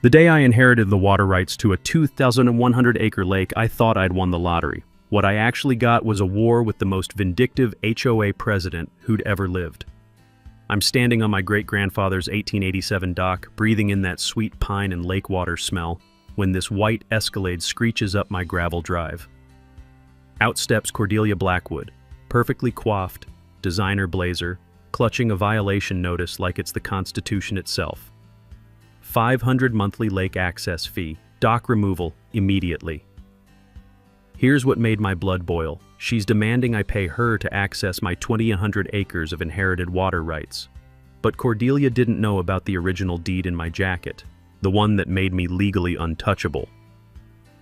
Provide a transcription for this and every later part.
The day I inherited the water rights to a 2,100-acre lake, I thought I'd won the lottery. What I actually got was a war with the most vindictive HOA president who'd ever lived. I'm standing on my great-grandfather's 1887 dock, breathing in that sweet pine and lake water smell, when this white Escalade screeches up my gravel drive. Out steps Cordelia Blackwood, perfectly coiffed, designer blazer, clutching a violation notice like it's the Constitution itself. 500 monthly lake access fee, dock removal, immediately. Here's what made my blood boil. She's demanding I pay her to access my 2,100 acres of inherited water rights. But Cordelia didn't know about the original deed in my jacket, the one that made me legally untouchable.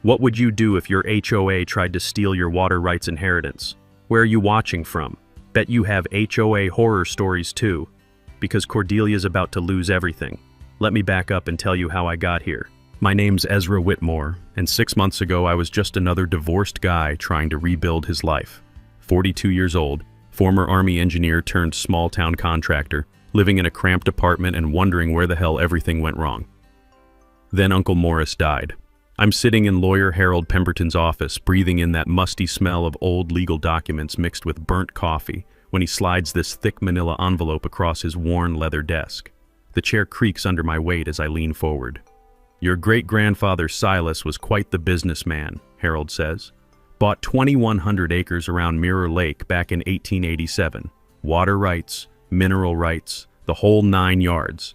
What would you do if your HOA tried to steal your water rights inheritance? Where are you watching from? Bet you have HOA horror stories too, because Cordelia's about to lose everything. Let me back up and tell you how I got here. My name's Ezra Whitmore, and 6 months ago I was just another divorced guy trying to rebuild his life. 42 years old, former Army engineer turned small-town contractor, living in a cramped apartment and wondering where the hell everything went wrong. Then Uncle Morris died. I'm sitting in lawyer Harold Pemberton's office, breathing in that musty smell of old legal documents mixed with burnt coffee, when he slides this thick manila envelope across his worn leather desk. The chair creaks under my weight as I lean forward. Your great-grandfather Silas was quite the businessman, Harold says. Bought 2,100 acres around Mirror Lake back in 1887. Water rights, mineral rights, the whole 9 yards.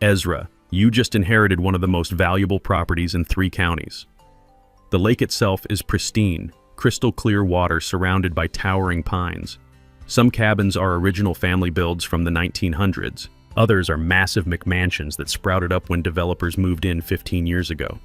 Ezra, you just inherited one of the most valuable properties in 3 counties. The lake itself is pristine, crystal clear water surrounded by towering pines. Some cabins are original family builds from the 1900s. Others are massive McMansions that sprouted up when developers moved in 15 years ago.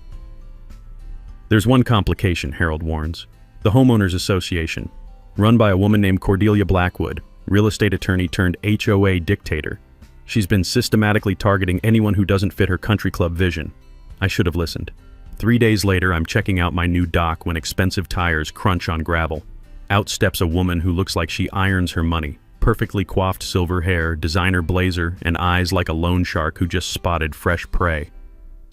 There's one complication, Harold warns. The Homeowners Association, run by a woman named Cordelia Blackwood, real estate attorney turned HOA dictator. She's been systematically targeting anyone who doesn't fit her country club vision. I should have listened. 3 days later, I'm checking out my new dock when expensive tires crunch on gravel. Out steps a woman who looks like she irons her money. Perfectly coiffed silver hair, designer blazer, and eyes like a loan shark who just spotted fresh prey.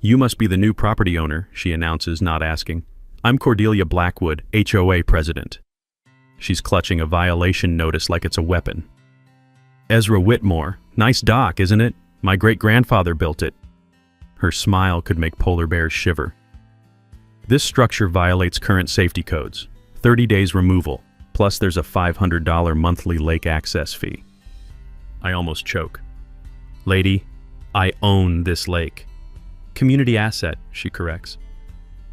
You must be the new property owner, she announces, not asking. I'm Cordelia Blackwood, HOA president. She's clutching a violation notice like it's a weapon. Ezra Whitmore, nice dock, isn't it? My great-grandfather built it. Her smile could make polar bears shiver. This structure violates current safety codes. 30 days removal. Plus there's a $500 monthly lake access fee. I almost choke. Lady, I own this lake. Community asset, she corrects.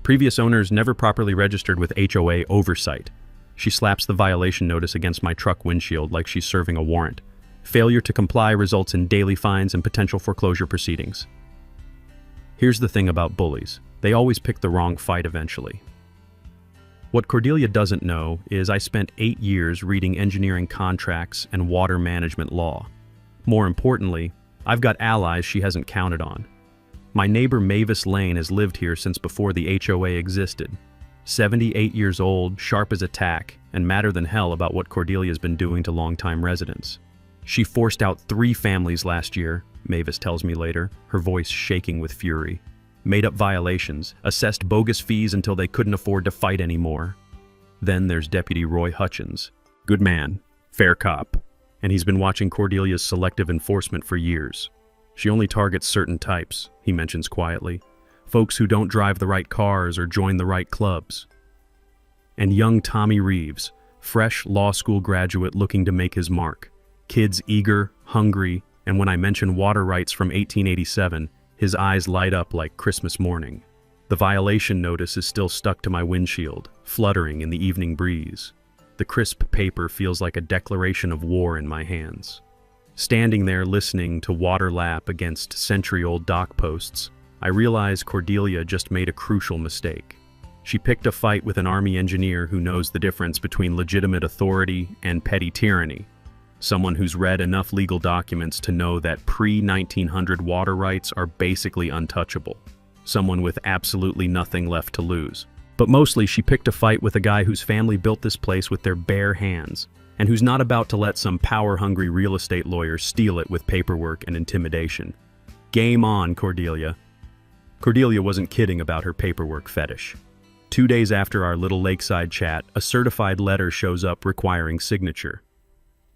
Previous owners never properly registered with HOA oversight. She slaps the violation notice against my truck windshield like she's serving a warrant. Failure to comply results in daily fines and potential foreclosure proceedings. Here's the thing about bullies. They always pick the wrong fight eventually. What Cordelia doesn't know is I spent 8 years reading engineering contracts and water management law. More importantly, I've got allies she hasn't counted on. My neighbor Mavis Lane has lived here since before the HOA existed. 78 years old, sharp as a tack, and madder than hell about what Cordelia's been doing to longtime residents. She forced out 3 families last year, Mavis tells me later, her voice shaking with fury. Made up violations, assessed bogus fees until they couldn't afford to fight anymore. Then there's Deputy Roy Hutchins. Good man, fair cop, and he's been watching Cordelia's selective enforcement for years. She only targets certain types, he mentions quietly. Folks who don't drive the right cars or join the right clubs. And young Tommy Reeves, fresh law school graduate looking to make his mark. Kids eager, hungry, and when I mention water rights from 1887, his eyes light up like Christmas morning. The violation notice is still stuck to my windshield, fluttering in the evening breeze. The crisp paper feels like a declaration of war in my hands. Standing there listening to water lap against century-old dock posts, I realize Cordelia just made a crucial mistake. She picked a fight with an Army engineer who knows the difference between legitimate authority and petty tyranny. Someone who's read enough legal documents to know that pre-1900 water rights are basically untouchable. Someone with absolutely nothing left to lose. But mostly she picked a fight with a guy whose family built this place with their bare hands, and who's not about to let some power-hungry real estate lawyer steal it with paperwork and intimidation. Game on, Cordelia. Cordelia wasn't kidding about her paperwork fetish. 2 days after our little lakeside chat, a certified letter shows up requiring signature.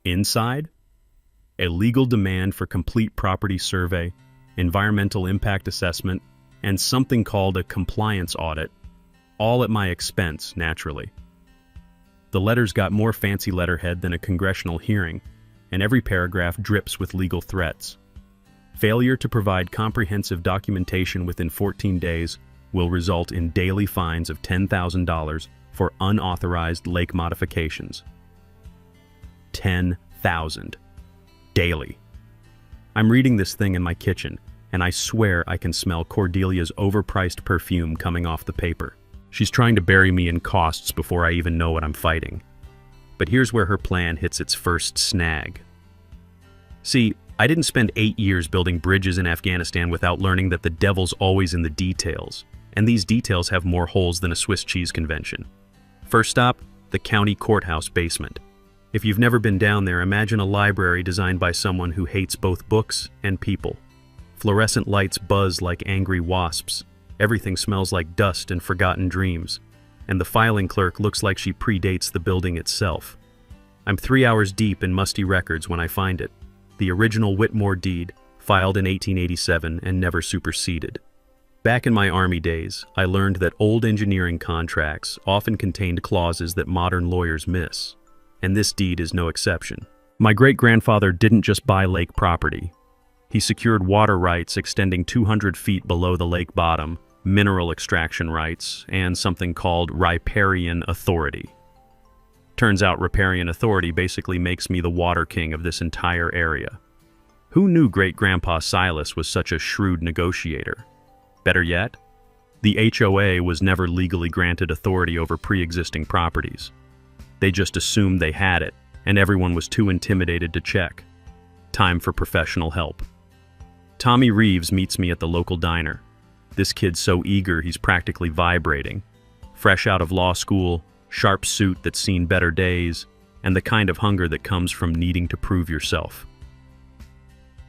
Inside? A legal demand for complete property survey, environmental impact assessment, and something called a compliance audit, all at my expense, naturally. The letter's got more fancy letterhead than a congressional hearing, and every paragraph drips with legal threats. Failure to provide comprehensive documentation within 14 days will result in daily fines of $10,000 for unauthorized lake modifications. 10,000 daily. I'm reading this thing in my kitchen, and I swear I can smell Cordelia's overpriced perfume coming off the paper. She's trying to bury me in costs before I even know what I'm fighting. But here's where her plan hits its first snag. See, I didn't spend 8 years building bridges in Afghanistan without learning that the devil's always in the details, and these details have more holes than a Swiss cheese convention. First stop, the county courthouse basement. If you've never been down there, imagine a library designed by someone who hates both books and people. Fluorescent lights buzz like angry wasps. Everything smells like dust and forgotten dreams. And the filing clerk looks like she predates the building itself. I'm 3 hours deep in musty records when I find it. The original Whitmore deed, filed in 1887 and never superseded. Back in my Army days, I learned that old engineering contracts often contained clauses that modern lawyers miss. And this deed is no exception. My great-grandfather didn't just buy lake property. He secured water rights extending 200 feet below the lake bottom, mineral extraction rights, and something called riparian authority. Turns out riparian authority basically makes me the water king of this entire area. Who knew great-grandpa Silas was such a shrewd negotiator? Better yet, the HOA was never legally granted authority over pre-existing properties. They just assumed they had it, and everyone was too intimidated to check. Time for professional help. Tommy Reeves meets me at the local diner. This kid's so eager he's practically vibrating. Fresh out of law school, sharp suit that's seen better days, and the kind of hunger that comes from needing to prove yourself.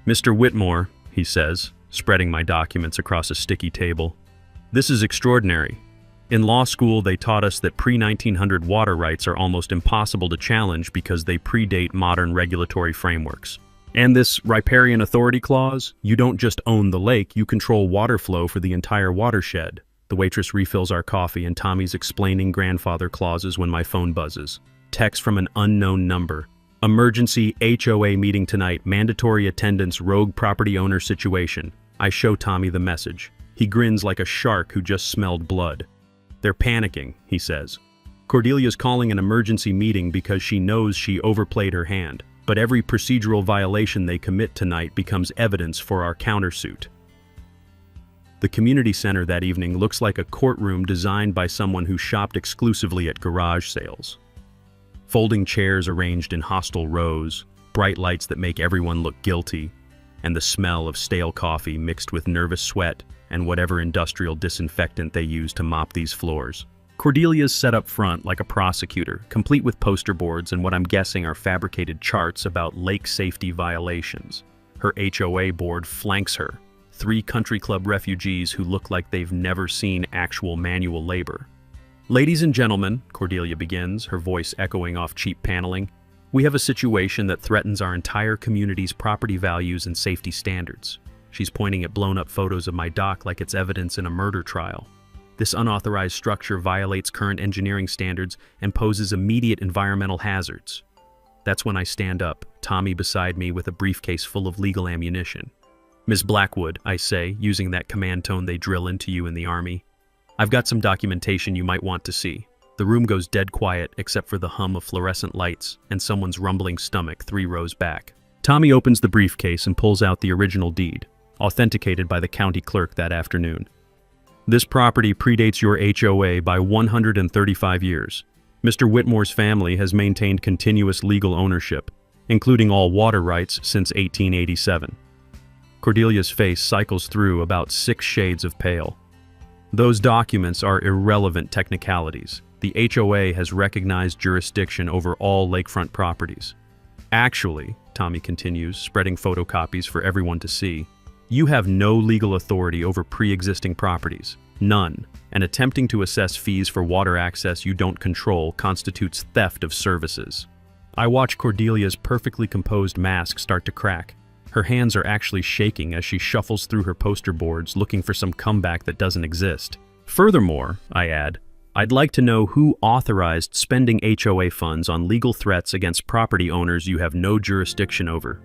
"Mr. Whitmore," he says, spreading my documents across a sticky table. "This is extraordinary. In law school, they taught us that pre-1900 water rights are almost impossible to challenge because they predate modern regulatory frameworks. And this riparian authority clause, you don't just own the lake, you control water flow for the entire watershed." The waitress refills our coffee and Tommy's explaining grandfather clauses when my phone buzzes. Text from an unknown number. "Emergency HOA meeting tonight, mandatory attendance, rogue property owner situation." I show Tommy the message. He grins like a shark who just smelled blood. "They're panicking," he says. "Cordelia's calling an emergency meeting because she knows she overplayed her hand. But every procedural violation they commit tonight becomes evidence for our countersuit." The community center that evening looks like a courtroom designed by someone who shopped exclusively at garage sales. Folding chairs arranged in hostile rows, bright lights that make everyone look guilty, and the smell of stale coffee mixed with nervous sweat and whatever industrial disinfectant they use to mop these floors. Cordelia's set up front like a prosecutor, complete with poster boards and what I'm guessing are fabricated charts about lake safety violations. Her HOA board flanks her, 3 country club refugees who look like they've never seen actual manual labor. "Ladies and gentlemen," Cordelia begins, her voice echoing off cheap paneling, "we have a situation that threatens our entire community's property values and safety standards." She's pointing at blown-up photos of my dock like it's evidence in a murder trial. "This unauthorized structure violates current engineering standards and poses immediate environmental hazards." That's when I stand up, Tommy beside me with a briefcase full of legal ammunition. "Ms. Blackwood," I say, using that command tone they drill into you in the Army, "I've got some documentation you might want to see." The room goes dead quiet except for the hum of fluorescent lights and someone's rumbling stomach 3 rows back. Tommy opens the briefcase and pulls out the original deed, authenticated by the county clerk that afternoon. "This property predates your HOA by 135 years. Mr. Whitmore's family has maintained continuous legal ownership, including all water rights since 1887. Cordelia's face cycles through about 6 shades of pale. "Those documents are irrelevant technicalities. The HOA has recognized jurisdiction over all lakefront properties. Actually," Tommy continues, spreading photocopies for everyone to see, You have no legal authority over pre-existing properties. None. And attempting to assess fees for water access you don't control constitutes theft of services. I watch Cordelia's perfectly composed mask start to crack. Her hands are actually shaking as she shuffles through her poster boards looking for some comeback that doesn't exist. Furthermore, I add, I'd like to know who authorized spending HOA funds on legal threats against property owners you have no jurisdiction over.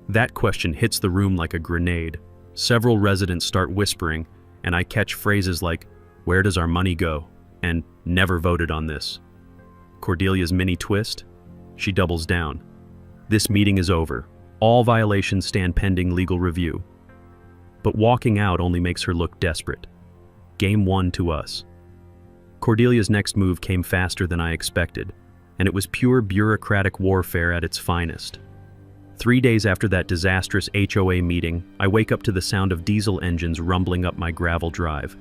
That question hits the room like a grenade. Several residents start whispering, and I catch phrases like, "Where does our money go?" and "Never voted on this." Cordelia's mini twist? She doubles down. This meeting is over. All violations stand pending legal review. But walking out only makes her look desperate. Game 1 to us. Cordelia's next move came faster than I expected, and it was pure bureaucratic warfare at its finest. 3 days after that disastrous HOA meeting, I wake up to the sound of diesel engines rumbling up my gravel drive.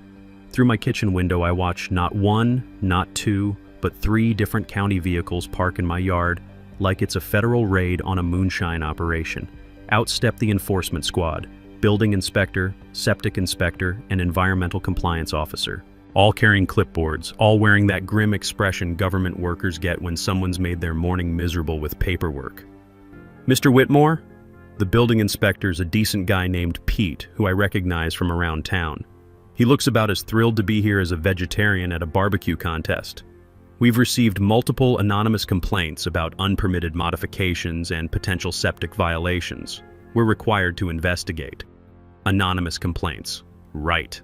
Through my kitchen window, I watch not one, not two, but 3 different county vehicles park in my yard like it's a federal raid on a moonshine operation. Out step the enforcement squad, building inspector, septic inspector, and environmental compliance officer. All carrying clipboards, all wearing that grim expression government workers get when someone's made their morning miserable with paperwork. "Mr. Whitmore?" The building inspector's a decent guy named Pete, who I recognize from around town. He looks about as thrilled to be here as a vegetarian at a barbecue contest. We've received multiple anonymous complaints about unpermitted modifications and potential septic violations. We're required to investigate. Anonymous complaints. Right.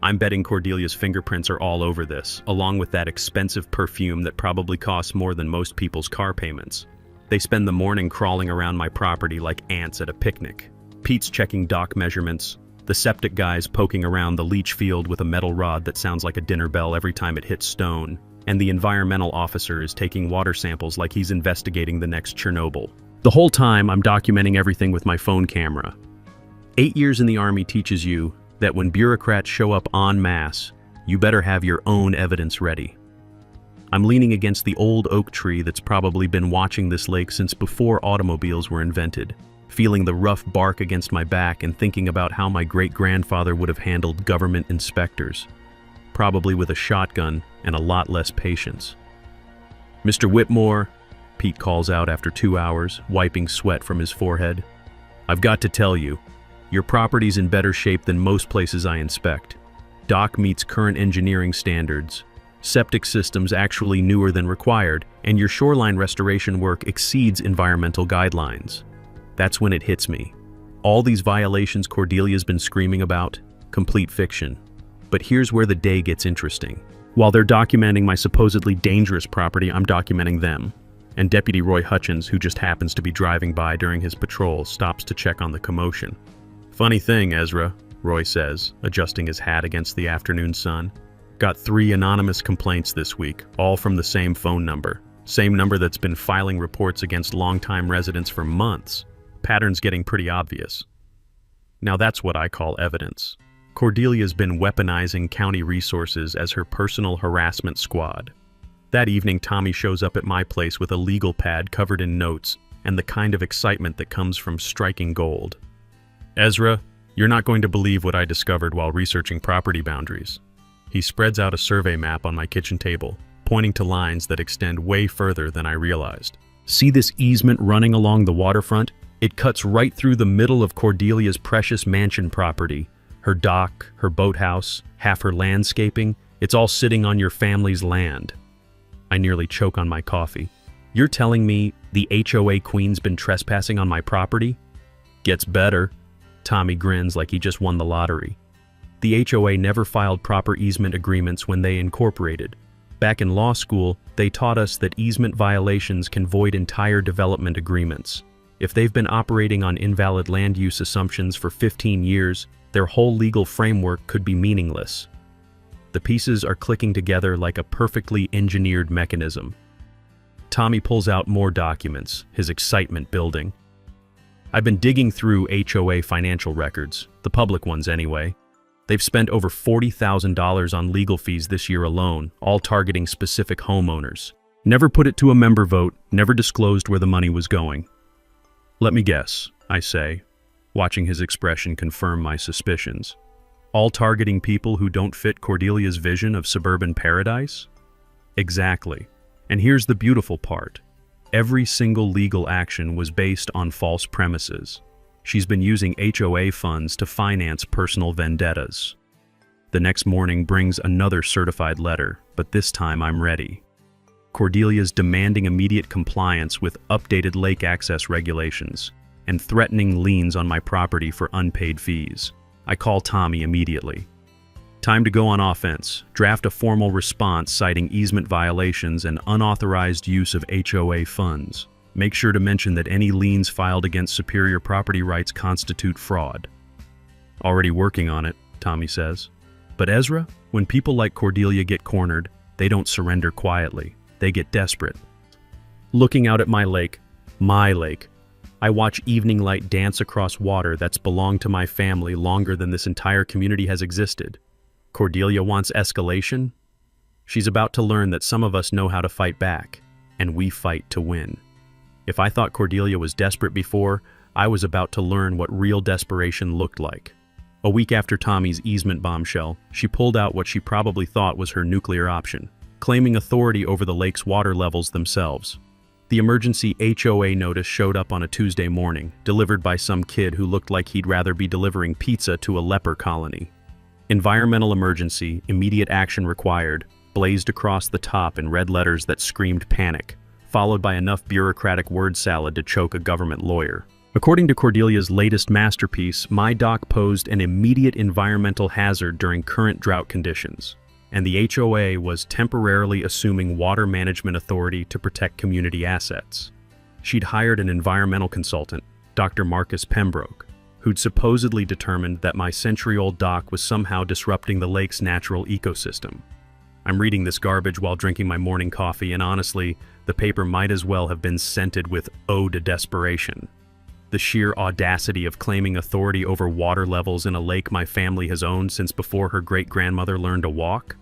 I'm betting Cordelia's fingerprints are all over this, along with that expensive perfume that probably costs more than most people's car payments. They spend the morning crawling around my property like ants at a picnic. Pete's checking dock measurements. The septic guy's poking around the leach field with a metal rod that sounds like a dinner bell every time it hits stone. And the environmental officer is taking water samples like he's investigating the next Chernobyl. The whole time, I'm documenting everything with my phone camera. 8 years in the Army teaches you that when bureaucrats show up en masse, you better have your own evidence ready. I'm leaning against the old oak tree that's probably been watching this lake since before automobiles were invented, feeling the rough bark against my back and thinking about how my great-grandfather would have handled government inspectors. Probably with a shotgun and a lot less patience. "Mr. Whitmore," Pete calls out after 2 hours, wiping sweat from his forehead. "I've got to tell you, your property's in better shape than most places I inspect. Dock meets current engineering standards. Septic system's actually newer than required, and your shoreline restoration work exceeds environmental guidelines." That's when it hits me. All these violations Cordelia's been screaming about, complete fiction. But here's where the day gets interesting. While they're documenting my supposedly dangerous property, I'm documenting them. And Deputy Roy Hutchins, who just happens to be driving by during his patrol, stops to check on the commotion. "Funny thing, Ezra," Roy says, adjusting his hat against the afternoon sun. "Got 3 anonymous complaints this week, all from the same phone number. Same number that's been filing reports against longtime residents for months. Pattern's getting pretty obvious." Now that's what I call evidence. Cordelia's been weaponizing county resources as her personal harassment squad. That evening, Tommy shows up at my place with a legal pad covered in notes and the kind of excitement that comes from striking gold. "Ezra, you're not going to believe what I discovered while researching property boundaries." He spreads out a survey map on my kitchen table, pointing to lines that extend way further than I realized. "See this easement running along the waterfront? It cuts right through the middle of Cordelia's precious mansion property. Her dock, her boathouse, half her landscaping, it's all sitting on your family's land." I nearly choke on my coffee. "You're telling me the HOA queen's been trespassing on my property?" "Gets better." Tommy grins like he just won the lottery. The HOA never filed proper easement agreements when they incorporated. Back in law school, they taught us that easement violations can void entire development agreements. If they've been operating on invalid land use assumptions for 15 years, their whole legal framework could be meaningless. The pieces are clicking together like a perfectly engineered mechanism. Tommy pulls out more documents, his excitement building. "I've been digging through HOA financial records, the public ones anyway. They've spent over $40,000 on legal fees this year alone, all targeting specific homeowners. Never put it to a member vote, never disclosed where the money was going." "Let me guess," I say. watching his expression confirm my suspicions. All targeting people who don't fit Cordelia's vision of suburban paradise? Exactly. And here's the beautiful part. Every single legal action was based on false premises. She's been using HOA funds to finance personal vendettas. The next morning brings another certified letter, but this time I'm ready. Cordelia's demanding immediate compliance with updated lake access regulations and threatening liens on my property for unpaid fees. I call Tommy immediately. Time to go on offense, draft a formal response citing easement violations and unauthorized use of HOA funds. Make sure to mention that any liens filed against superior property rights constitute fraud. Already working on it, Tommy says. But Ezra, when people like Cordelia get cornered, they don't surrender quietly. They get desperate. Looking out at my lake, I watch evening light dance across water that's belonged to my family longer than this entire community has existed. Cordelia wants escalation? She's about to learn that some of us know how to fight back, and we fight to win. If I thought Cordelia was desperate before, I was about to learn what real desperation looked like. A week after Tommy's easement bombshell, she pulled out what she probably thought was her nuclear option, claiming authority over the lake's water levels themselves. The emergency HOA notice showed up on a Tuesday morning, delivered by some kid who looked like he'd rather be delivering pizza to a leper colony. Environmental emergency, immediate action required, blazed across the top in red letters that screamed panic, followed by enough bureaucratic word salad to choke a government lawyer. According to Cordelia's latest masterpiece, my dock posed an immediate environmental hazard during current drought conditions, and the HOA was temporarily assuming water management authority to protect community assets. She'd hired an environmental consultant, Dr. Marcus Pembroke, who'd supposedly determined that my century-old dock was somehow disrupting the lake's natural ecosystem. I'm reading this garbage while drinking my morning coffee, and honestly, the paper might as well have been scented with ode to desperation. The sheer audacity of claiming authority over water levels in a lake my family has owned since before her great-grandmother learned to walk?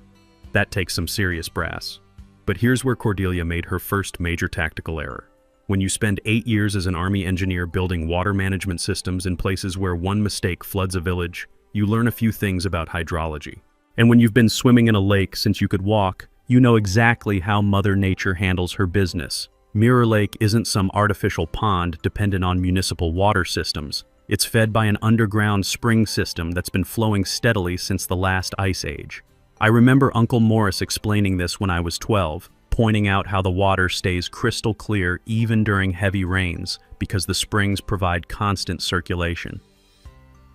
That takes some serious brass. But here's where Cordelia made her first major tactical error. When you spend 8 years as an Army engineer building water management systems in places where one mistake floods a village, you learn a few things about hydrology. And when you've been swimming in a lake since you could walk, you know exactly how Mother Nature handles her business. Mirror Lake isn't some artificial pond dependent on municipal water systems. It's fed by an underground spring system that's been flowing steadily since the last ice age. I remember Uncle Morris explaining this when I was 12, pointing out how the water stays crystal clear even during heavy rains because the springs provide constant circulation.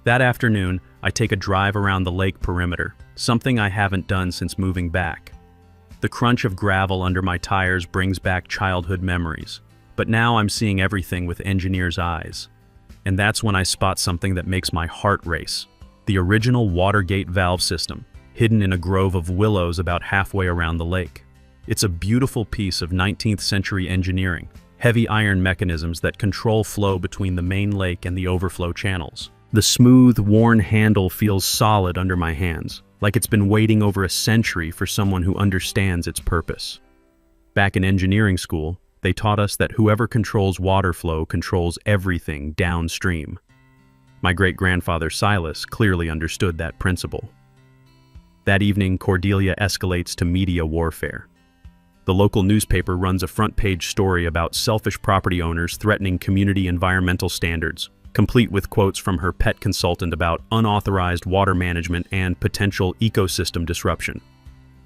That afternoon, I take a drive around the lake perimeter, something I haven't done since moving back. The crunch of gravel under my tires brings back childhood memories, but now I'm seeing everything with engineer's eyes. And that's when I spot something that makes my heart race: the original Watergate valve system, hidden in a grove of willows about halfway around the lake. It's a beautiful piece of 19th century engineering, heavy iron mechanisms that control flow between the main lake and the overflow channels. The smooth, worn handle feels solid under my hands, like it's been waiting over a century for someone who understands its purpose. Back in engineering school, they taught us that whoever controls water flow controls everything downstream. My great-grandfather Silas clearly understood that principle. That evening, Cordelia escalates to media warfare. The local newspaper runs a front-page story about selfish property owners threatening community environmental standards, complete with quotes from her pet consultant about unauthorized water management and potential ecosystem disruption.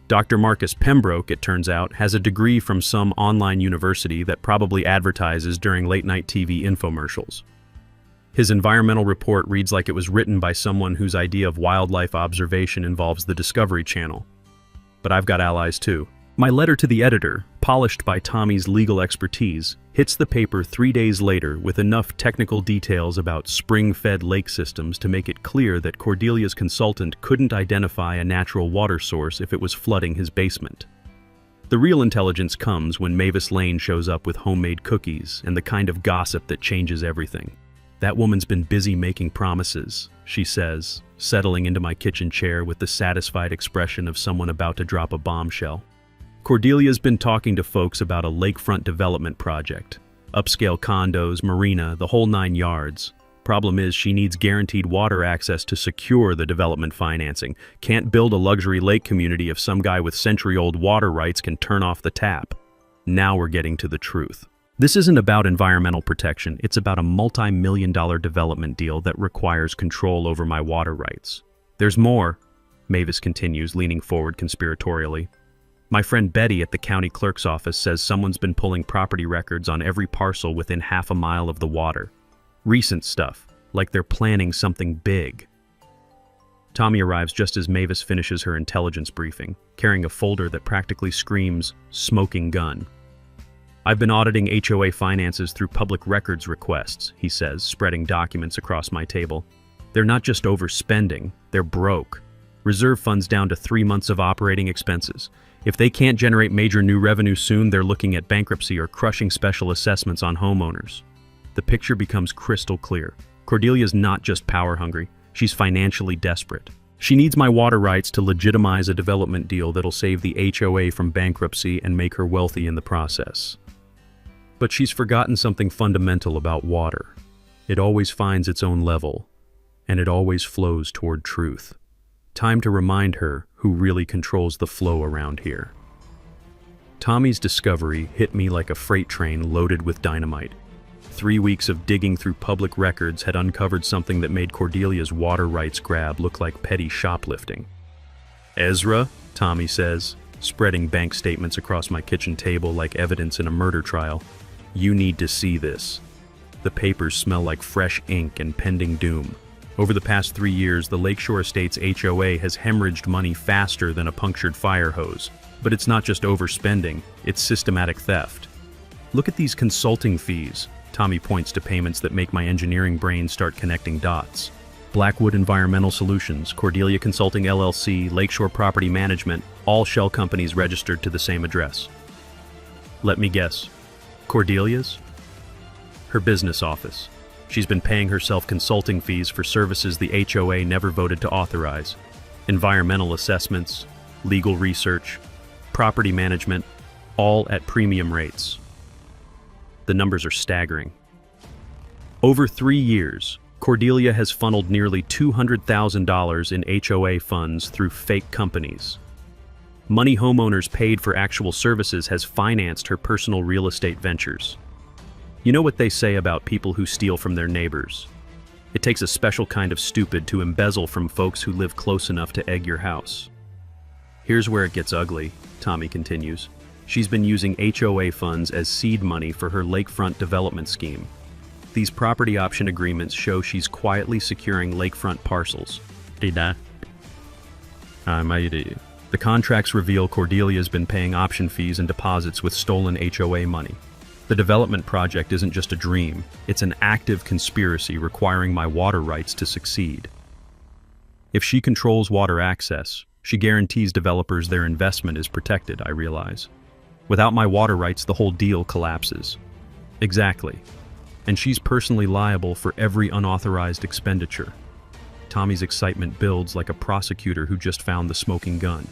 Dr. Marcus Pembroke, it turns out, has a degree from some online university that probably advertises during late-night TV infomercials. His environmental report reads like it was written by someone whose idea of wildlife observation involves the Discovery Channel. But I've got allies too. My letter to the editor, polished by Tommy's legal expertise, hits the paper 3 days later with enough technical details about spring-fed lake systems to make it clear that Cordelia's consultant couldn't identify a natural water source if it was flooding his basement. The real intelligence comes when Mavis Lane shows up with homemade cookies and the kind of gossip that changes everything. "That woman's been busy making promises," she says, settling into my kitchen chair with the satisfied expression of someone about to drop a bombshell. Cordelia's been talking to folks about a lakefront development project. Upscale condos, marina, the whole 9 yards. Problem is, she needs guaranteed water access to secure the development financing. Can't build a luxury lake community if some guy with century-old water rights can turn off the tap. Now we're getting to the truth. This isn't about environmental protection, it's about a multi-million-dollar development deal that requires control over my water rights. There's more, Mavis continues, leaning forward conspiratorially. My friend Betty at the county clerk's office says someone's been pulling property records on every parcel within half a mile of the water. Recent stuff, like they're planning something big. Tommy arrives just as Mavis finishes her intelligence briefing, carrying a folder that practically screams, "smoking gun." I've been auditing HOA finances through public records requests, he says, spreading documents across my table. They're not just overspending, they're broke. Reserve funds down to 3 months of operating expenses. If they can't generate major new revenue soon, they're looking at bankruptcy or crushing special assessments on homeowners. The picture becomes crystal clear. Cordelia's not just power hungry, she's financially desperate. She needs my water rights to legitimize a development deal that'll save the HOA from bankruptcy and make her wealthy in the process. But she's forgotten something fundamental about water. It always finds its own level, and it always flows toward truth. Time to remind her who really controls the flow around here. Tommy's discovery hit me like a freight train loaded with dynamite. 3 weeks of digging through public records had uncovered something that made Cordelia's water rights grab look like petty shoplifting. "Ezra," Tommy says, spreading bank statements across my kitchen table like evidence in a murder trial, "you need to see this." The papers smell like fresh ink and pending doom. Over the past 3 years, the Lakeshore Estates HOA has hemorrhaged money faster than a punctured fire hose. But it's not just overspending, it's systematic theft. Look at these consulting fees. Tommy points to payments that make my engineering brain start connecting dots. Blackwood Environmental Solutions, Cordelia Consulting LLC, Lakeshore Property Management, all shell companies registered to the same address. Let me guess. Cordelia's? Her business office. She's been paying herself consulting fees for services the HOA never voted to authorize. Environmental assessments, legal research, property management, all at premium rates. The numbers are staggering. Over 3 years, Cordelia has funneled nearly $200,000 in HOA funds through fake companies. Money homeowners paid for actual services has financed her personal real estate ventures. You know what they say about people who steal from their neighbors? It takes a special kind of stupid to embezzle from folks who live close enough to egg your house. Here's where it gets ugly, Tommy continues. She's been using HOA funds as seed money for her lakefront development scheme. These property option agreements show she's quietly securing lakefront parcels. The contracts reveal Cordelia's been paying option fees and deposits with stolen HOA money. The development project isn't just a dream, it's an active conspiracy requiring my water rights to succeed. If she controls water access, she guarantees developers their investment is protected, I realize. Without my water rights, the whole deal collapses. Exactly. And she's personally liable for every unauthorized expenditure. Tommy's excitement builds like a prosecutor who just found the smoking gun.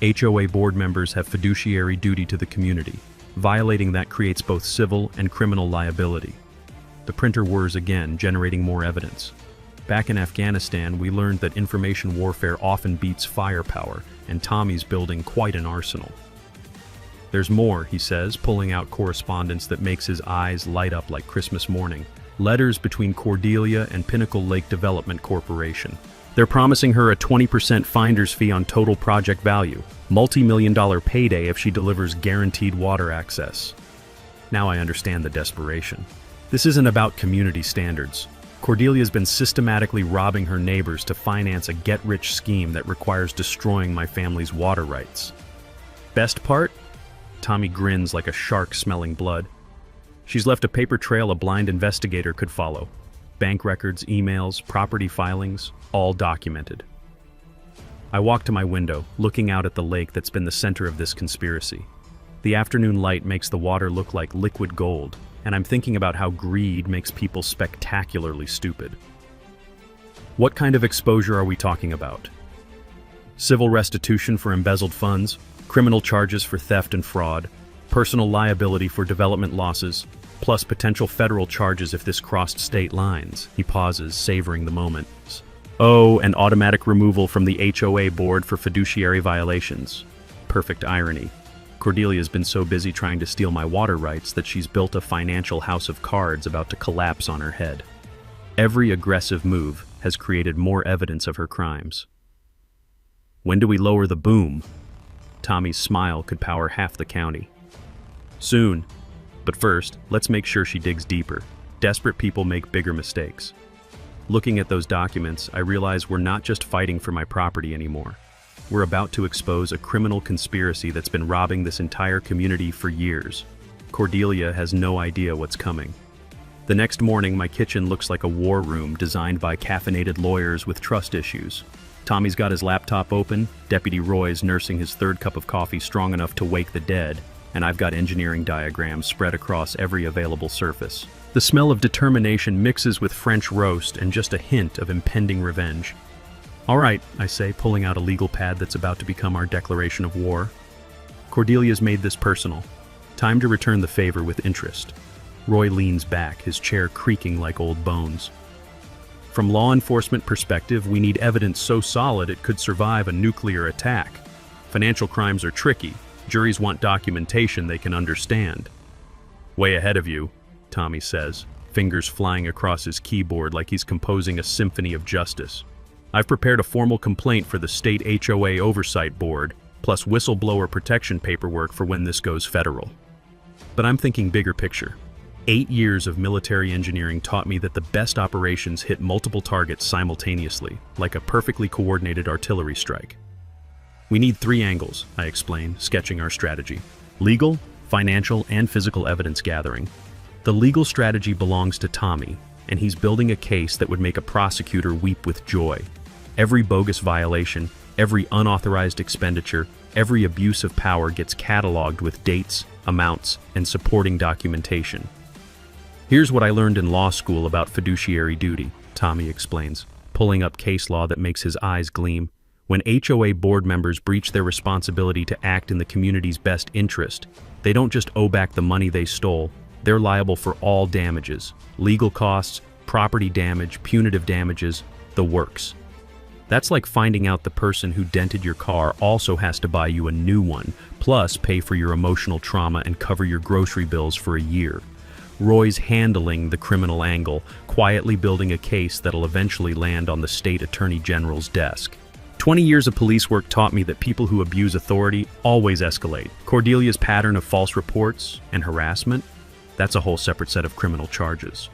HOA board members have fiduciary duty to the community. Violating that creates both civil and criminal liability. The printer whirs again, generating more evidence. Back in Afghanistan, we learned that information warfare often beats firepower, and Tommy's building quite an arsenal. There's more, he says, pulling out correspondence that makes his eyes light up like Christmas morning. Letters between Cordelia and Pinnacle Lake Development Corporation. They're promising her a 20% finder's fee on total project value, multi-million-dollar payday if she delivers guaranteed water access. Now I understand the desperation. This isn't about community standards. Cordelia's been systematically robbing her neighbors to finance a get-rich scheme that requires destroying my family's water rights. Best part? Tommy grins like a shark smelling blood. She's left a paper trail a blind investigator could follow. Bank records, emails, property filings, all documented. I walk to my window, looking out at the lake that's been the center of this conspiracy. The afternoon light makes the water look like liquid gold, and I'm thinking about how greed makes people spectacularly stupid. What kind of exposure are we talking about? Civil restitution for embezzled funds, criminal charges for theft and fraud, personal liability for development losses, plus potential federal charges if this crossed state lines. He pauses, savoring the moment. Oh, and automatic removal from the HOA board for fiduciary violations. Perfect irony. Cordelia's been so busy trying to steal my water rights that she's built a financial house of cards about to collapse on her head. Every aggressive move has created more evidence of her crimes. When do we lower the boom? Tommy's smile could power half the county. Soon. But first, let's make sure she digs deeper. Desperate people make bigger mistakes. Looking at those documents, I realize we're not just fighting for my property anymore. We're about to expose a criminal conspiracy that's been robbing this entire community for years. Cordelia has no idea what's coming. The next morning, my kitchen looks like a war room designed by caffeinated lawyers with trust issues. Tommy's got his laptop open, Deputy Roy's nursing his third cup of coffee strong enough to wake the dead, and I've got engineering diagrams spread across every available surface. The smell of determination mixes with French roast and just a hint of impending revenge. All right, I say, pulling out a legal pad that's about to become our declaration of war. Cordelia's made this personal. Time to return the favor with interest. Roy leans back, his chair creaking like old bones. From law enforcement perspective, we need evidence so solid it could survive a nuclear attack. Financial crimes are tricky. Juries want documentation they can understand. Way ahead of you, Tommy says, fingers flying across his keyboard like he's composing a symphony of justice. I've prepared a formal complaint for the state HOA oversight board, plus whistleblower protection paperwork for when this goes federal. But I'm thinking bigger picture. 8 years of military engineering taught me that the best operations hit multiple targets simultaneously, like a perfectly coordinated artillery strike. We need 3 angles, I explain, sketching our strategy. Legal, financial, and physical evidence gathering. The legal strategy belongs to Tommy, and he's building a case that would make a prosecutor weep with joy. Every bogus violation, every unauthorized expenditure, every abuse of power gets cataloged with dates, amounts, and supporting documentation. Here's what I learned in law school about fiduciary duty, Tommy explains, pulling up case law that makes his eyes gleam. When HOA board members breach their responsibility to act in the community's best interest, they don't just owe back the money they stole, they're liable for all damages, legal costs, property damage, punitive damages, the works. That's like finding out the person who dented your car also has to buy you a new one, plus pay for your emotional trauma and cover your grocery bills for a year. Roy's handling the criminal angle, quietly building a case that'll eventually land on the state attorney general's desk. 20 years of police work taught me that people who abuse authority always escalate. Cordelia's pattern of false reports and harassment, that's a whole separate set of criminal charges.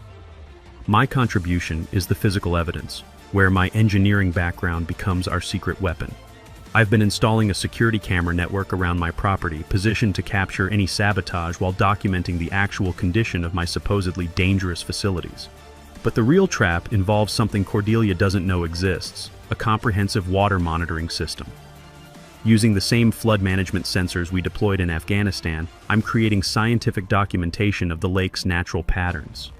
My contribution is the physical evidence, where my engineering background becomes our secret weapon. I've been installing a security camera network around my property, positioned to capture any sabotage while documenting the actual condition of my supposedly dangerous facilities. But the real trap involves something Cordelia doesn't know exists, a comprehensive water monitoring system. Using the same flood management sensors we deployed in Afghanistan, I'm creating scientific documentation of the lake's natural patterns.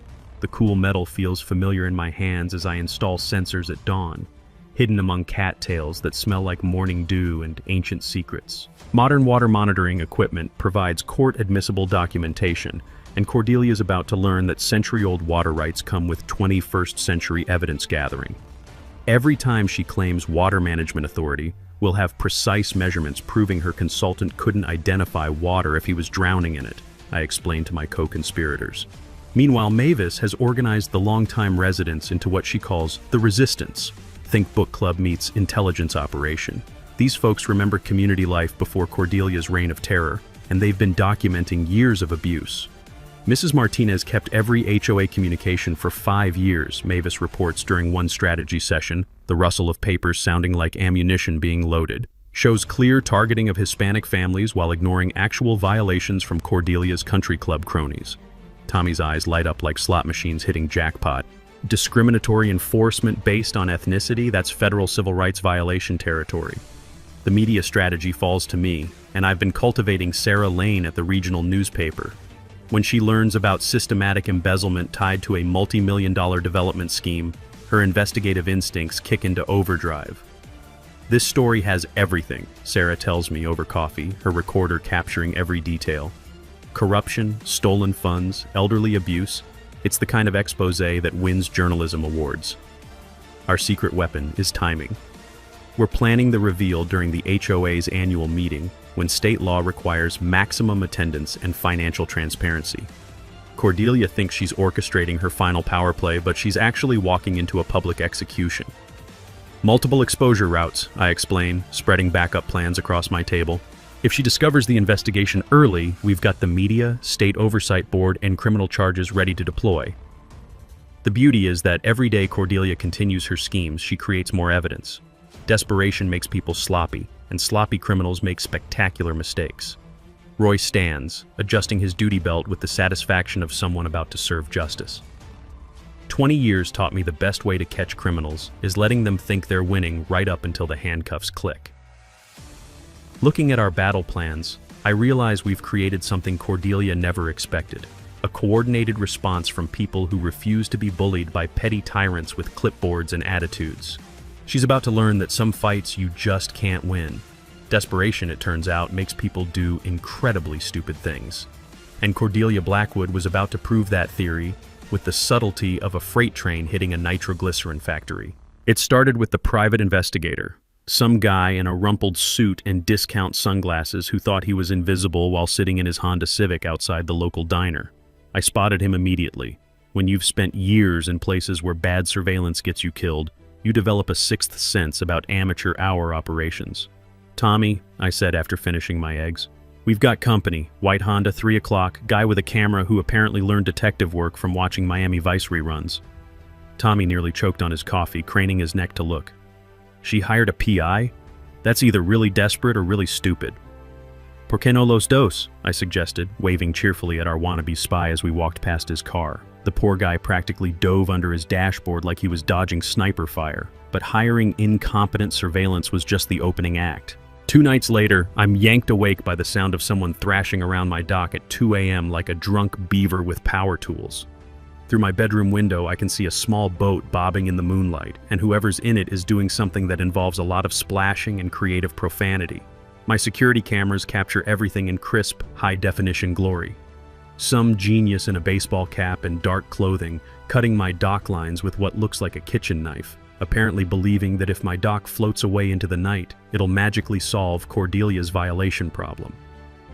The cool metal feels familiar in my hands as I install sensors at dawn, hidden among cattails that smell like morning dew and ancient secrets. Modern water monitoring equipment provides court-admissible documentation, and Cordelia's about to learn that century-old water rights come with 21st-century evidence gathering. Every time she claims water management authority, we'll have precise measurements proving her consultant couldn't identify water if he was drowning in it, I explained to my co-conspirators. Meanwhile, Mavis has organized the longtime residents into what she calls the Resistance. Think book club meets intelligence operation. These folks remember community life before Cordelia's reign of terror, and they've been documenting years of abuse. Mrs. Martinez kept every HOA communication for 5 years, Mavis reports during one strategy session, the rustle of papers sounding like ammunition being loaded. Shows clear targeting of Hispanic families while ignoring actual violations from Cordelia's country club cronies. Tommy's eyes light up like slot machines hitting jackpot. Discriminatory enforcement based on ethnicity, that's federal civil rights violation territory. The media strategy falls to me, and I've been cultivating Sarah Lane at the regional newspaper. When she learns about systematic embezzlement tied to a multi-million-dollar development scheme, her investigative instincts kick into overdrive. This story has everything, Sarah tells me over coffee, her recorder capturing every detail. Corruption, stolen funds, elderly abuse. It's the kind of expose that wins journalism awards. Our secret weapon is timing. We're planning the reveal during the HOA's annual meeting, when state law requires maximum attendance and financial transparency. Cordelia thinks she's orchestrating her final power play, but she's actually walking into a public execution. Multiple exposure routes, I explain, spreading backup plans across my table. If she discovers the investigation early, we've got the media, state oversight board, and criminal charges ready to deploy. The beauty is that every day Cordelia continues her schemes, she creates more evidence. Desperation makes people sloppy, and sloppy criminals make spectacular mistakes. Roy stands, adjusting his duty belt with the satisfaction of someone about to serve justice. 20 years taught me the best way to catch criminals is letting them think they're winning right up until the handcuffs click. Looking at our battle plans, I realize we've created something Cordelia never expected. A coordinated response from people who refuse to be bullied by petty tyrants with clipboards and attitudes. She's about to learn that some fights you just can't win. Desperation, it turns out, makes people do incredibly stupid things. And Cordelia Blackwood was about to prove that theory with the subtlety of a freight train hitting a nitroglycerin factory. It started with the private investigator, some guy in a rumpled suit and discount sunglasses who thought he was invisible while sitting in his Honda Civic outside the local diner. I spotted him immediately. When you've spent years in places where bad surveillance gets you killed, you develop a sixth sense about amateur hour operations. "Tommy," I said after finishing my eggs, "we've got company. White Honda, 3 o'clock, guy with a camera who apparently learned detective work from watching Miami Vice reruns." Tommy nearly choked on his coffee, craning his neck to look. "She hired a PI? That's either really desperate or really stupid." "Por qué no los dos?" I suggested, waving cheerfully at our wannabe spy as we walked past his car. The poor guy practically dove under his dashboard like he was dodging sniper fire, but hiring incompetent surveillance was just the opening act. 2 nights later, I'm yanked awake by the sound of someone thrashing around my dock at 2 a.m. like a drunk beaver with power tools. Through my bedroom window, I can see a small boat bobbing in the moonlight, and whoever's in it is doing something that involves a lot of splashing and creative profanity. My security cameras capture everything in crisp, high-definition glory. Some genius in a baseball cap and dark clothing, cutting my dock lines with what looks like a kitchen knife, apparently believing that if my dock floats away into the night, it'll magically solve Cordelia's violation problem.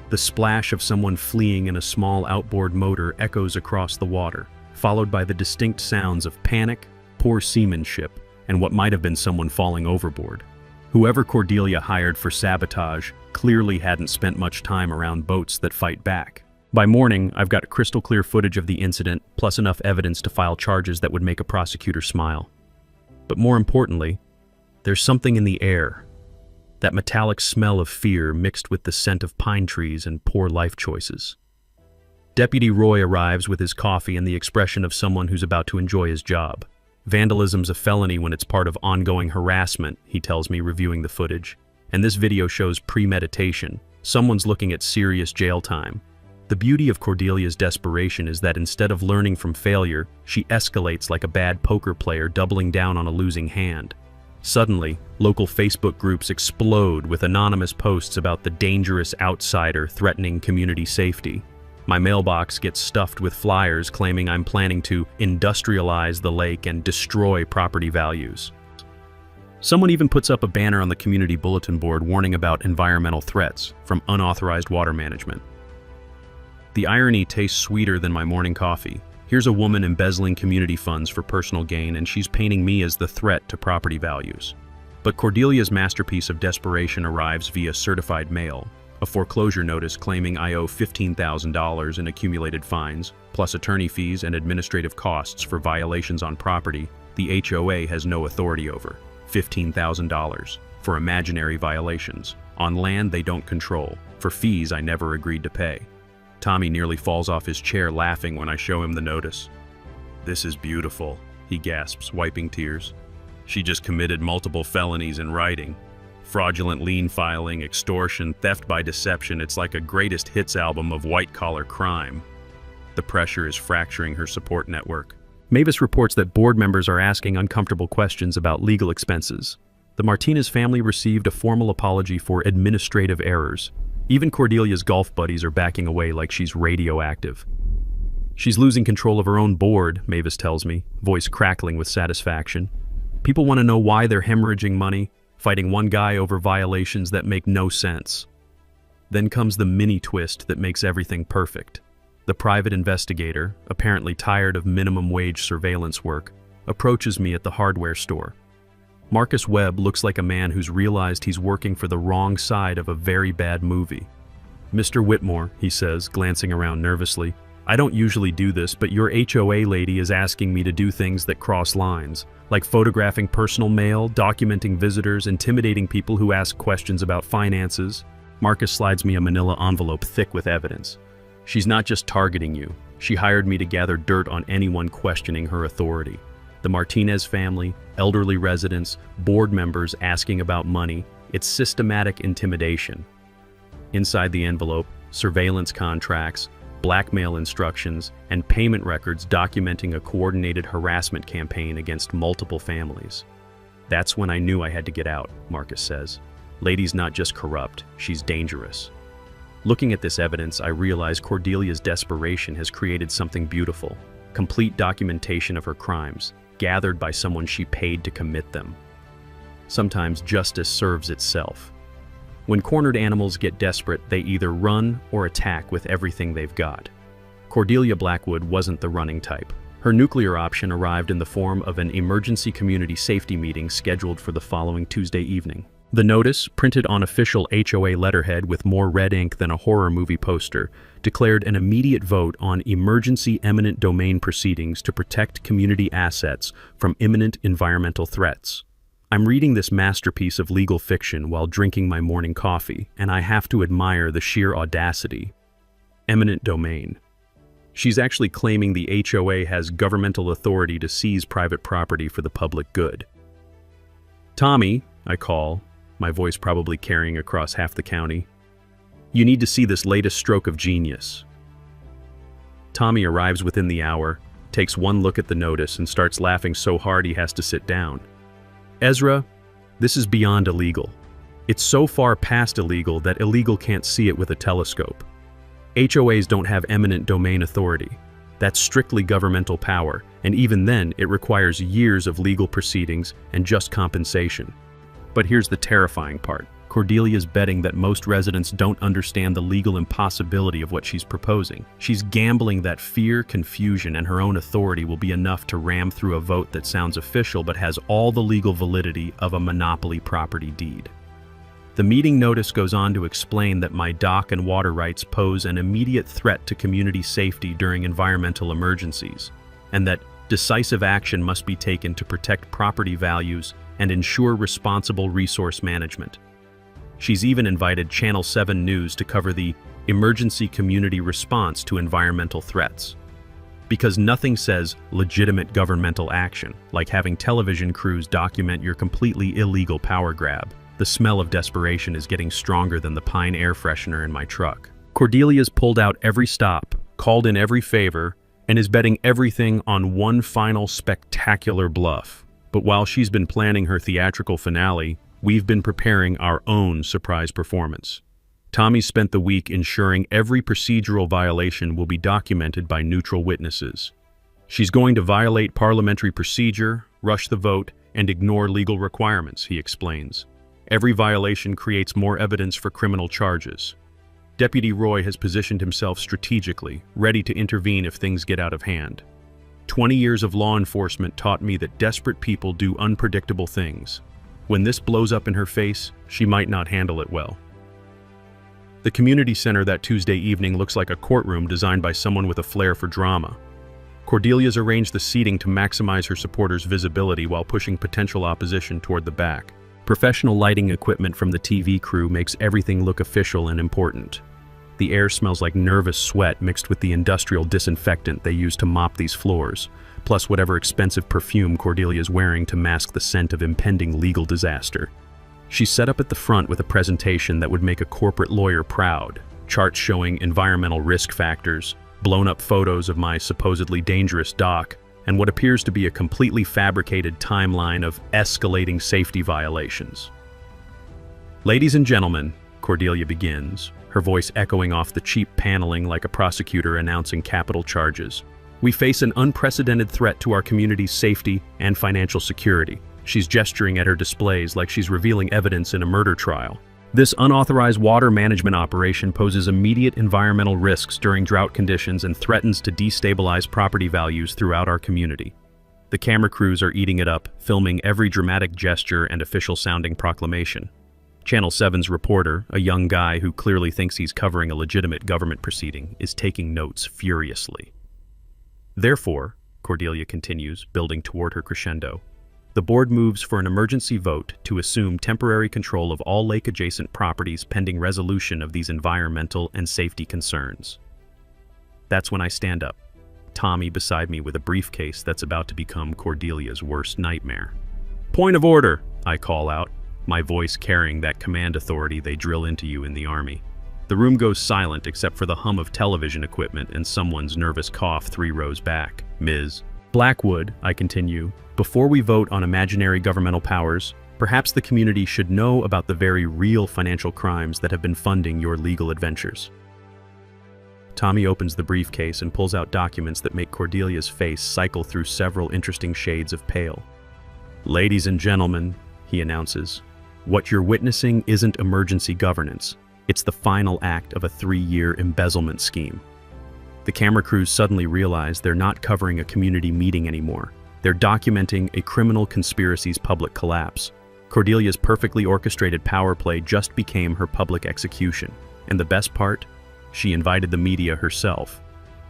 The splash of someone fleeing in a small outboard motor echoes across the water, followed by the distinct sounds of panic, poor seamanship, and what might have been someone falling overboard. Whoever Cordelia hired for sabotage clearly hadn't spent much time around boats that fight back. By morning, I've got crystal clear footage of the incident, plus enough evidence to file charges that would make a prosecutor smile. But more importantly, there's something in the air. That metallic smell of fear mixed with the scent of pine trees and poor life choices. Deputy Roy arrives with his coffee and the expression of someone who's about to enjoy his job. "Vandalism's a felony when it's part of ongoing harassment," he tells me, reviewing the footage. "And this video shows premeditation. Someone's looking at serious jail time." The beauty of Cordelia's desperation is that instead of learning from failure, she escalates like a bad poker player doubling down on a losing hand. Suddenly, local Facebook groups explode with anonymous posts about the dangerous outsider threatening community safety. My mailbox gets stuffed with flyers claiming I'm planning to industrialize the lake and destroy property values. Someone even puts up a banner on the community bulletin board warning about environmental threats from unauthorized water management. The irony tastes sweeter than my morning coffee. Here's a woman embezzling community funds for personal gain, and she's painting me as the threat to property values. But Cordelia's masterpiece of desperation arrives via certified mail, a foreclosure notice claiming I owe $15,000 in accumulated fines, plus attorney fees and administrative costs for violations on property the HOA has no authority over. $15,000 for imaginary violations, on land they don't control, for fees I never agreed to pay. Tommy nearly falls off his chair laughing when I show him the notice. "This is beautiful," he gasps, wiping tears. "She just committed multiple felonies in writing. Fraudulent lien filing, extortion, theft by deception. It's like a greatest hits album of white-collar crime." The pressure is fracturing her support network. Mavis reports that board members are asking uncomfortable questions about legal expenses. The Martinez family received a formal apology for administrative errors. Even Cordelia's golf buddies are backing away like she's radioactive. She's losing control of her own board, Mavis tells me, voice crackling with satisfaction. People want to know why they're hemorrhaging money, fighting one guy over violations that make no sense. Then comes the mini twist that makes everything perfect. The private investigator, apparently tired of minimum wage surveillance work, approaches me at the hardware store. Marcus Webb looks like a man who's realized he's working for the wrong side of a very bad movie. "Mr. Whitmore," he says, glancing around nervously, "I don't usually do this, but your HOA lady is asking me to do things that cross lines, like photographing personal mail, documenting visitors, intimidating people who ask questions about finances." Marcus slides me a manila envelope thick with evidence. "She's not just targeting you. She hired me to gather dirt on anyone questioning her authority. The Martinez family, elderly residents, board members asking about money. It's systematic intimidation." Inside the envelope, surveillance contracts, blackmail instructions, and payment records documenting a coordinated harassment campaign against multiple families. "That's when I knew I had to get out," Marcus says. "Lady's not just corrupt, she's dangerous." Looking at this evidence, I realize Cordelia's desperation has created something beautiful. Complete documentation of her crimes, gathered by someone she paid to commit them. Sometimes justice serves itself. When cornered animals get desperate, they either run or attack with everything they've got. Cordelia Blackwood wasn't the running type. Her nuclear option arrived in the form of an emergency community safety meeting scheduled for the following Tuesday evening. The notice, printed on official HOA letterhead with more red ink than a horror movie poster, declared an immediate vote on emergency eminent domain proceedings to protect community assets from imminent environmental threats. I'm reading this masterpiece of legal fiction while drinking my morning coffee, and I have to admire the sheer audacity. Eminent domain. She's actually claiming the HOA has governmental authority to seize private property for the public good. "Tommy," I call, my voice probably carrying across half the county. "You need to see this latest stroke of genius." Tommy arrives within the hour, takes one look at the notice, and starts laughing so hard he has to sit down. "Ezra, this is beyond illegal. It's so far past illegal that illegal can't see it with a telescope. HOAs don't have eminent domain authority. That's strictly governmental power, and even then it requires years of legal proceedings and just compensation." But here's the terrifying part. Cordelia's betting that most residents don't understand the legal impossibility of what she's proposing. She's gambling that fear, confusion, and her own authority will be enough to ram through a vote that sounds official but has all the legal validity of a monopoly property deed. The meeting notice goes on to explain that my dock and water rights pose an immediate threat to community safety during environmental emergencies, and that decisive action must be taken to protect property values and ensure responsible resource management. She's even invited Channel 7 News to cover the emergency community response to environmental threats. Because nothing says legitimate governmental action, like having television crews document your completely illegal power grab. The smell of desperation is getting stronger than the pine air freshener in my truck. Cordelia's pulled out every stop, called in every favor, and is betting everything on one final spectacular bluff. But while she's been planning her theatrical finale, we've been preparing our own surprise performance. Tommy spent the week ensuring every procedural violation will be documented by neutral witnesses. She's going to violate parliamentary procedure, rush the vote, and ignore legal requirements, he explains. Every violation creates more evidence for criminal charges. Deputy Roy has positioned himself strategically, ready to intervene if things get out of hand. 20 years of law enforcement taught me that desperate people do unpredictable things. When this blows up in her face, she might not handle it well. The community center that Tuesday evening looks like a courtroom designed by someone with a flair for drama. Cordelia's arranged the seating to maximize her supporters' visibility while pushing potential opposition toward the back. Professional lighting equipment from the TV crew makes everything look official and important. The air smells like nervous sweat mixed with the industrial disinfectant they use to mop these floors, plus whatever expensive perfume Cordelia's wearing to mask the scent of impending legal disaster. She's set up at the front with a presentation that would make a corporate lawyer proud. Charts showing environmental risk factors, blown-up photos of my supposedly dangerous dock, and what appears to be a completely fabricated timeline of escalating safety violations. Ladies and gentlemen, Cordelia begins, her voice echoing off the cheap paneling like a prosecutor announcing capital charges. "We face an unprecedented threat to our community's safety and financial security." She's gesturing at her displays like she's revealing evidence in a murder trial. "This unauthorized water management operation poses immediate environmental risks during drought conditions and threatens to destabilize property values throughout our community." The camera crews are eating it up, filming every dramatic gesture and official-sounding proclamation. Channel 7's reporter, a young guy who clearly thinks he's covering a legitimate government proceeding, is taking notes furiously. "Therefore," Cordelia continues, building toward her crescendo, "the board moves for an emergency vote to assume temporary control of all lake-adjacent properties pending resolution of these environmental and safety concerns." That's when I stand up, Tommy beside me with a briefcase that's about to become Cordelia's worst nightmare. "Point of order," I call out, my voice carrying that command authority they drill into you in the Army. The room goes silent except for the hum of television equipment and someone's nervous cough 3 rows back. "Ms. Blackwood," I continue, "before we vote on imaginary governmental powers, perhaps the community should know about the very real financial crimes that have been funding your legal adventures." Tommy opens the briefcase and pulls out documents that make Cordelia's face cycle through several interesting shades of pale. "Ladies and gentlemen," he announces, "what you're witnessing isn't emergency governance. It's the final act of a 3-year embezzlement scheme." The camera crews suddenly realize they're not covering a community meeting anymore. They're documenting a criminal conspiracy's public collapse. Cordelia's perfectly orchestrated power play just became her public execution. And the best part? She invited the media herself.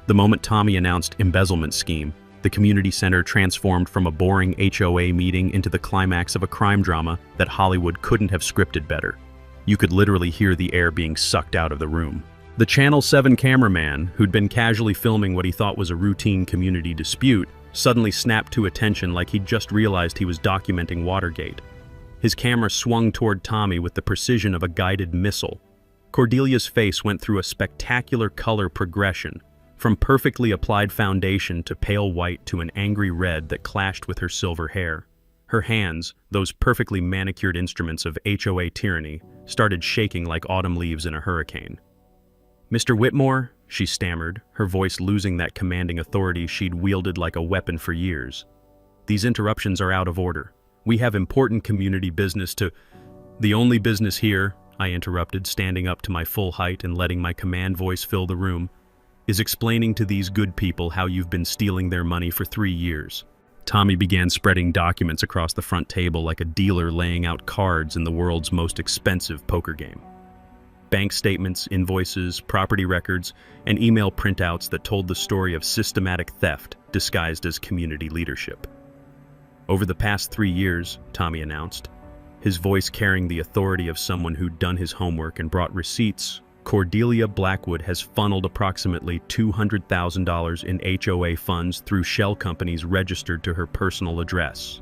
The moment Tommy announced embezzlement scheme, the community center transformed from a boring HOA meeting into the climax of a crime drama that Hollywood couldn't have scripted better. You could literally hear the air being sucked out of the room. The Channel 7 cameraman, who'd been casually filming what he thought was a routine community dispute, suddenly snapped to attention like he'd just realized he was documenting Watergate. His camera swung toward Tommy with the precision of a guided missile. Cordelia's face went through a spectacular color progression, from perfectly applied foundation to pale white to an angry red that clashed with her silver hair. Her hands, those perfectly manicured instruments of HOA tyranny, started shaking like autumn leaves in a hurricane. "Mr. Whitmore," she stammered, her voice losing that commanding authority she'd wielded like a weapon for years. "These interruptions are out of order. We have important community business to—" "The only business here," I interrupted, standing up to my full height and letting my command voice fill the room, "is explaining to these good people how you've been stealing their money for 3 years. Tommy began spreading documents across the front table like a dealer laying out cards in the world's most expensive poker game. Bank statements, invoices, property records, and email printouts that told the story of systematic theft disguised as community leadership. "Over the past 3 years," Tommy announced, his voice carrying the authority of someone who'd done his homework and brought receipts, "Cordelia Blackwood has funneled approximately $200,000 in HOA funds through shell companies registered to her personal address."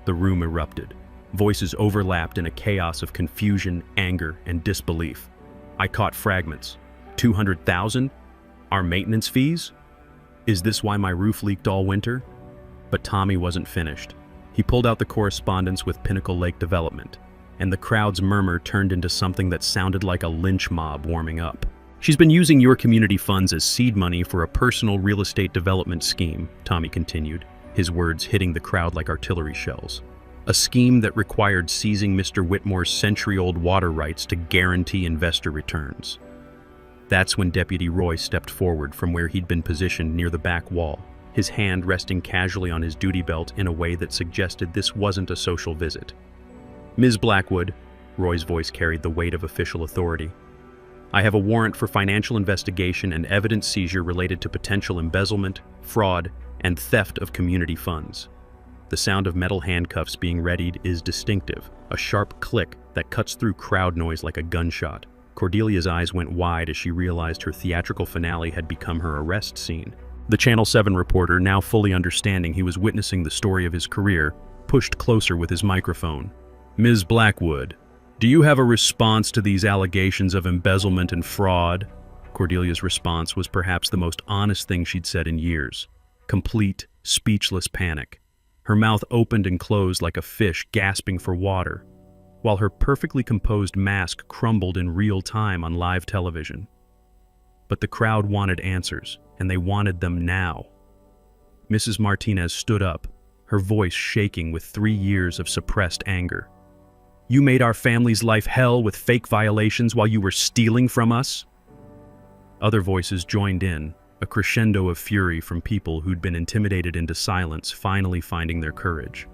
The room erupted. Voices overlapped in a chaos of confusion, anger, and disbelief. I caught fragments. 200,000? Our maintenance fees? Is this why my roof leaked all winter? But Tommy wasn't finished. He pulled out the correspondence with Pinnacle Lake Development, and the crowd's murmur turned into something that sounded like a lynch mob warming up. "She's been using your community funds as seed money for a personal real estate development scheme," Tommy continued, his words hitting the crowd like artillery shells. "A scheme that required seizing Mr. Whitmore's century-old water rights to guarantee investor returns." That's when Deputy Roy stepped forward from where he'd been positioned near the back wall, his hand resting casually on his duty belt in a way that suggested this wasn't a social visit. "Ms. Blackwood," Roy's voice carried the weight of official authority, "I have a warrant for financial investigation and evidence seizure related to potential embezzlement, fraud, and theft of community funds." The sound of metal handcuffs being readied is distinctive, a sharp click that cuts through crowd noise like a gunshot. Cordelia's eyes went wide as she realized her theatrical finale had become her arrest scene. The Channel 7 reporter, now fully understanding he was witnessing the story of his career, pushed closer with his microphone. "Ms. Blackwood, do you have a response to these allegations of embezzlement and fraud?" Cordelia's response was perhaps the most honest thing she'd said in years. Complete, speechless panic. Her mouth opened and closed like a fish gasping for water. while her perfectly composed mask crumbled in real time on live television. But the crowd wanted answers, and they wanted them now. Mrs. Martinez stood up, her voice shaking with 3 years of suppressed anger. "You made our family's life hell with fake violations while you were stealing from us?" Other voices joined in, a crescendo of fury from people who'd been intimidated into silence finally finding their courage.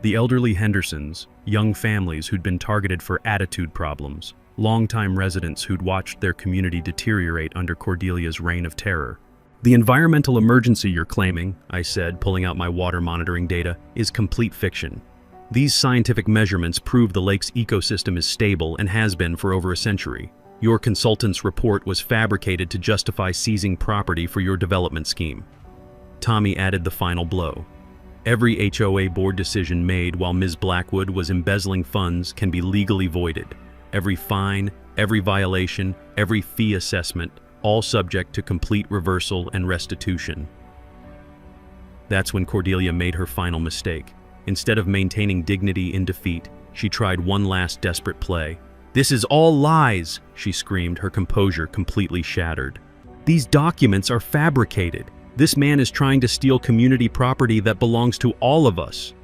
The elderly Hendersons, young families who'd been targeted for attitude problems, longtime residents who'd watched their community deteriorate under Cordelia's reign of terror. "The environmental emergency you're claiming," I said, pulling out my water monitoring data, "is complete fiction. These scientific measurements prove the lake's ecosystem is stable and has been for over a century. Your consultant's report was fabricated to justify seizing property for your development scheme." Tommy added the final blow. "Every HOA board decision made while Ms. Blackwood was embezzling funds can be legally voided. Every fine, every violation, every fee assessment, all subject to complete reversal and restitution." That's when Cordelia made her final mistake. Instead of maintaining dignity in defeat, she tried one last desperate play. "This is all lies," she screamed, her composure completely shattered. "These documents are fabricated. This man is trying to steal community property that belongs to all of us."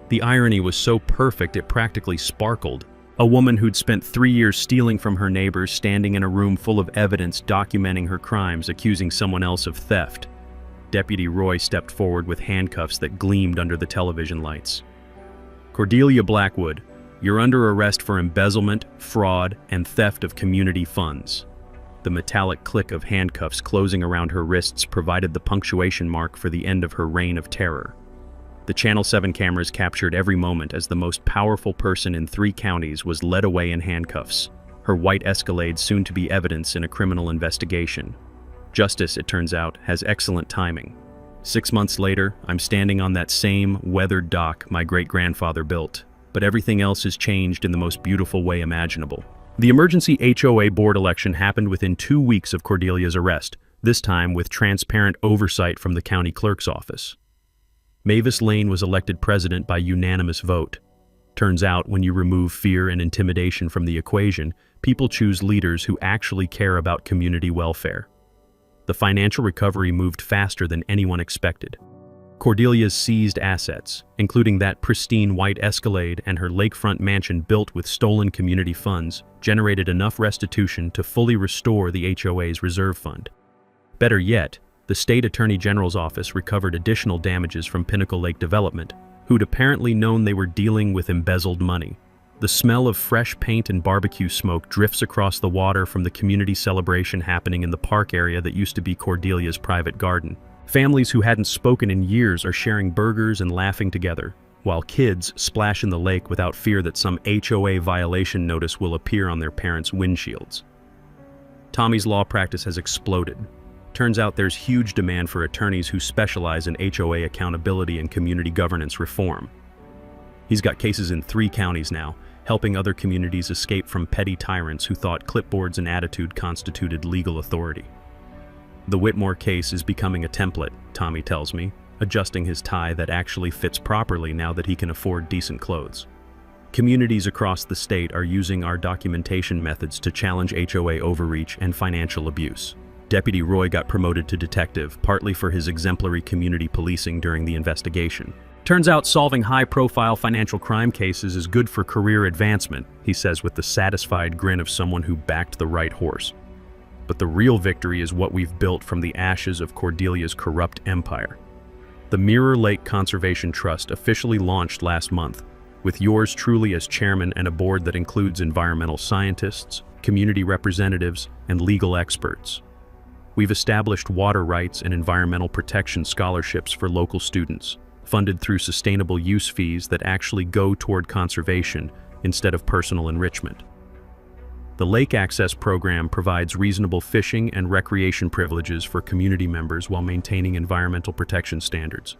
The irony was so perfect it practically sparkled. A woman who'd spent 3 years stealing from her neighbors standing in a room full of evidence documenting her crimes, accusing someone else of theft. Deputy Roy stepped forward with handcuffs that gleamed under the television lights. "Cordelia Blackwood, you're under arrest for embezzlement, fraud, and theft of community funds." The metallic click of handcuffs closing around her wrists provided the punctuation mark for the end of her reign of terror. The Channel 7 cameras captured every moment as the most powerful person in 3 counties was led away in handcuffs, her white Escalade soon to be evidence in a criminal investigation. Justice, it turns out, has excellent timing. 6 months later, I'm standing on that same weathered dock my great-grandfather built, but everything else has changed in the most beautiful way imaginable. The emergency HOA board election happened within 2 weeks of Cordelia's arrest, this time with transparent oversight from the county clerk's office. Mavis Lane was elected president by unanimous vote. Turns out, when you remove fear and intimidation from the equation, people choose leaders who actually care about community welfare. The financial recovery moved faster than anyone expected. Cordelia's seized assets, including that pristine white Escalade and her lakefront mansion built with stolen community funds, generated enough restitution to fully restore the HOA's reserve fund. Better yet, the state attorney general's office recovered additional damages from Pinnacle Lake Development, who'd apparently known they were dealing with embezzled money. The smell of fresh paint and barbecue smoke drifts across the water from the community celebration happening in the park area that used to be Cordelia's private garden. Families who hadn't spoken in years are sharing burgers and laughing together, while kids splash in the lake without fear that some HOA violation notice will appear on their parents' windshields. Tommy's law practice has exploded. Turns out there's huge demand for attorneys who specialize in HOA accountability and community governance reform. He's got cases in 3 counties now, helping other communities escape from petty tyrants who thought clipboards and attitude constituted legal authority. The Whitmore case is becoming a template, Tommy tells me, adjusting his tie that actually fits properly now that he can afford decent clothes. Communities across the state are using our documentation methods to challenge HOA overreach and financial abuse. Deputy Roy got promoted to detective, partly for his exemplary community policing during the investigation. "Turns out solving high-profile financial crime cases is good for career advancement," he says with the satisfied grin of someone who backed the right horse. But the real victory is what we've built from the ashes of Cordelia's corrupt empire. The Mirror Lake Conservation Trust officially launched last month, with yours truly as chairman and a board that includes environmental scientists, community representatives, and legal experts. We've established water rights and environmental protection scholarships for local students, funded through sustainable use fees that actually go toward conservation instead of personal enrichment. The Lake Access Program provides reasonable fishing and recreation privileges for community members while maintaining environmental protection standards.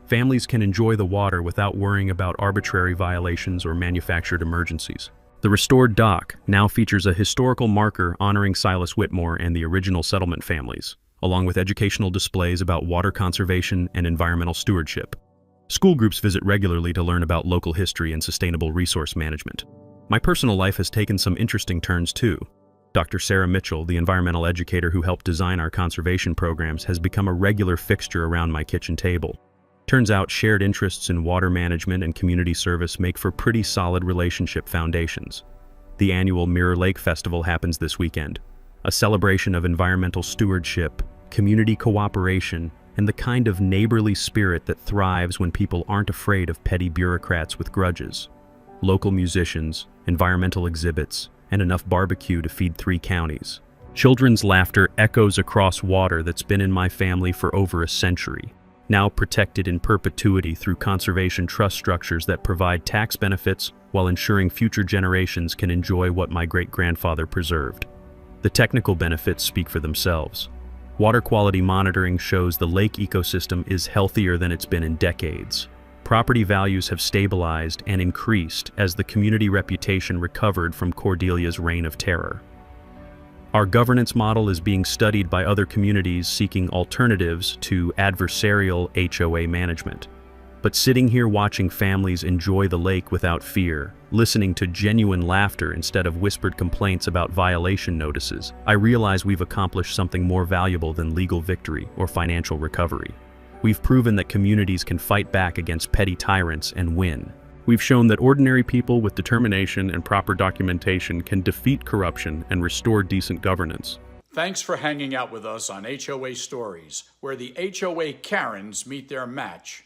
Families can enjoy the water without worrying about arbitrary violations or manufactured emergencies. The restored dock now features a historical marker honoring Silas Whitmore and the original settlement families, along with educational displays about water conservation and environmental stewardship. School groups visit regularly to learn about local history and sustainable resource management. My personal life has taken some interesting turns too. Dr. Sarah Mitchell, the environmental educator who helped design our conservation programs, has become a regular fixture around my kitchen table. Turns out shared interests in water management and community service make for pretty solid relationship foundations. The annual Mirror Lake Festival happens this weekend, a celebration of environmental stewardship, community cooperation, and the kind of neighborly spirit that thrives when people aren't afraid of petty bureaucrats with grudges. Local musicians, environmental exhibits, and enough barbecue to feed 3 counties. Children's laughter echoes across water that's been in my family for over a century, now protected in perpetuity through conservation trust structures that provide tax benefits while ensuring future generations can enjoy what my great-grandfather preserved. The technical benefits speak for themselves. Water quality monitoring shows the lake ecosystem is healthier than it's been in decades. Property values have stabilized and increased as the community reputation recovered from Cordelia's reign of terror. Our governance model is being studied by other communities seeking alternatives to adversarial HOA management. But sitting here watching families enjoy the lake without fear, listening to genuine laughter instead of whispered complaints about violation notices, I realize we've accomplished something more valuable than legal victory or financial recovery. We've proven that communities can fight back against petty tyrants and win. We've shown that ordinary people with determination and proper documentation can defeat corruption and restore decent governance. Thanks for hanging out with us on HOA Stories, where the HOA Karens meet their match.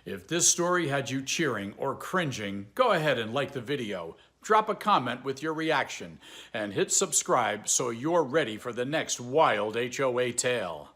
If this story had you cheering or cringing, go ahead and like the video, drop a comment with your reaction, and hit subscribe so you're ready for the next wild HOA tale.